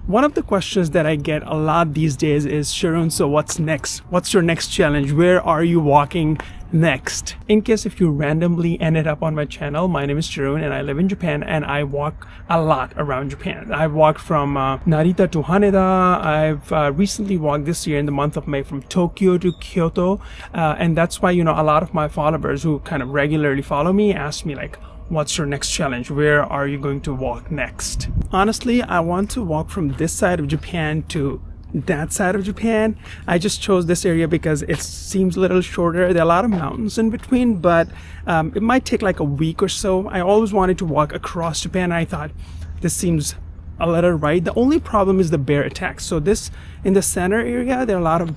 One of the questions that I get a lot these days is, Sharon, so what's next? What's your next challenge? Where are you walking next? In case if you randomly ended up on my channel, my name is Sharon and I live in Japan and I walk a lot around Japan. I've walked from Narita to Haneda. I've recently walked this year in the month of May from Tokyo to Kyoto. And that's why, a lot of my followers who kind of regularly follow me ask me like, what's your next challenge? Where are you going to walk next? Honestly, I want to walk from this side of Japan to that side of Japan. I just chose this area because it seems a little shorter. There are a lot of mountains in between, but it might take like a week or so. I always wanted to walk across Japan and I thought this seems a little right. The only problem is the bear attacks. So this, in the center area, there are a lot of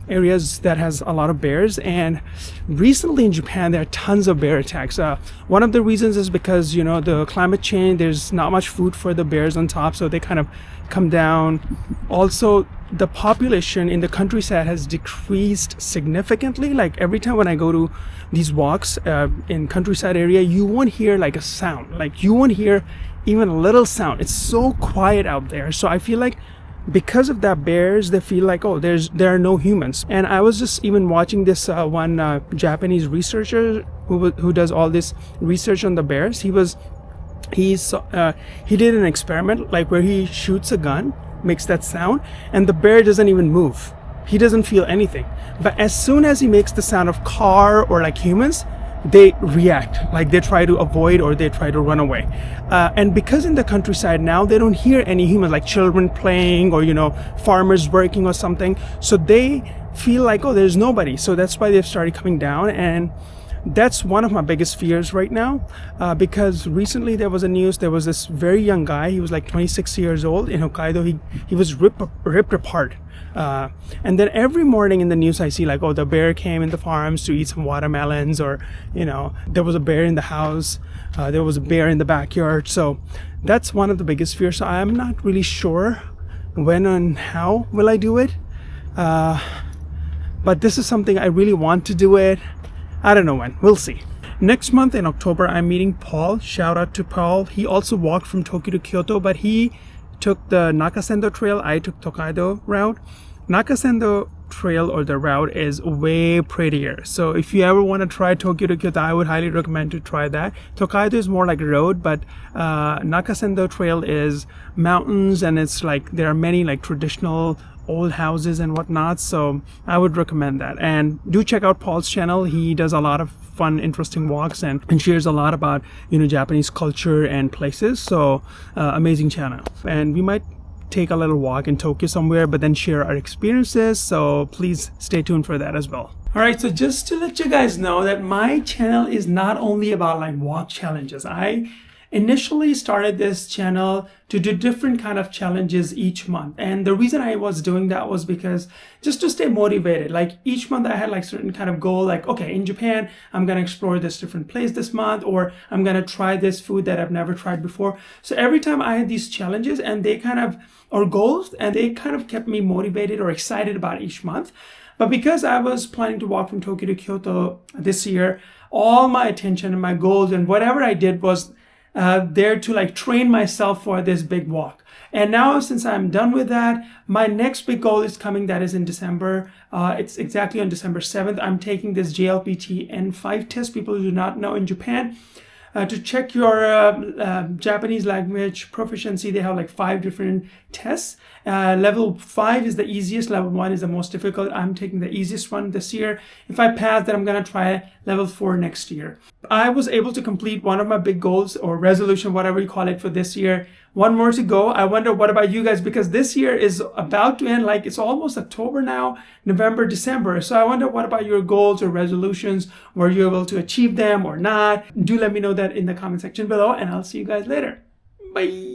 areas that has a lot of bears, and recently in Japan there are tons of bear attacks. One of the reasons is because the climate change, there's not much food for the bears on top, so they kind of come down. Also, the population in the countryside has decreased significantly. Like every time when I go to these walks in countryside area, you won't hear like a sound, like you won't hear even a little sound. It's so quiet out there. So I feel like because of that, bears, they feel like, oh, there are no humans. And I was just even watching this one Japanese researcher who does all this research on the bears. He did an experiment like where he shoots a gun, makes that sound, and the bear doesn't even move. He doesn't feel anything. But as soon as he makes the sound of car or like humans, they react, like they try to avoid or they try to run away. And because in the countryside now they don't hear any humans, like children playing or farmers working or something, so they feel like, oh, there's nobody. So that's why they've started coming down. And that's one of my biggest fears right now, because recently there was this very young guy. He was like 26 years old in Hokkaido. He was ripped apart. And then every morning in the news I see like, oh, the bear came in the farms to eat some watermelons, or there was a bear in the house, there was a bear in the backyard. So that's one of the biggest fears. So I'm not really sure when and how will I do it, but this is something I really want to do it. I don't know when, we'll see. Next month in October I'm meeting Paul. Shout out to Paul. He also walked from Tokyo to Kyoto, but he took the Nakasendo trail. I took Tokaido route. Nakasendo trail or the route is way prettier. So if you ever want to try Tokyo to Kyoto, I would highly recommend to try that. Tokaido is more like a road, but Nakasendo trail is mountains, and it's like there are many like traditional old houses and whatnot. So I would recommend that. And do check out Paul's channel. He does a lot of fun, interesting walks and shares a lot about Japanese culture and places. So amazing channel. And we might take a little walk in Tokyo somewhere, but then share our experiences. So please stay tuned for that as well. All right, so just to let you guys know that my channel is not only about like walk challenges. I initially started this channel to do different kind of challenges each month, and the reason I was doing that was because just to stay motivated. Like each month I had like certain kind of goal, like, okay, in Japan I'm gonna explore this different place this month, or I'm gonna try this food that I've never tried before. So every time I had these challenges and they kind of, or goals, and they kind of kept me motivated or excited about each month. But because I was planning to walk from Tokyo to Kyoto this year, all my attention and my goals and whatever I did was there to like train myself for this big walk. And now since I'm done with that, my next big goal is coming. That is in December. It's exactly on December 7th. I'm taking this JLPT N5 test. People who do not know, in Japan, to check your Japanese language proficiency, they have like 5 different tests. Level 5 is the easiest. Level 1 is the most difficult. I'm taking the easiest one this year. If I pass, then I'm going to try level 4 next year. I was able to complete one of my big goals or resolution, whatever you call it, for this year. One more to go. I wonder what about you guys, because this year is about to end. Like it's almost October now, November, December. So I wonder what about your goals or resolutions? Were you able to achieve them or not? Do let me know that in the comment section below, and I'll see you guys later. Bye.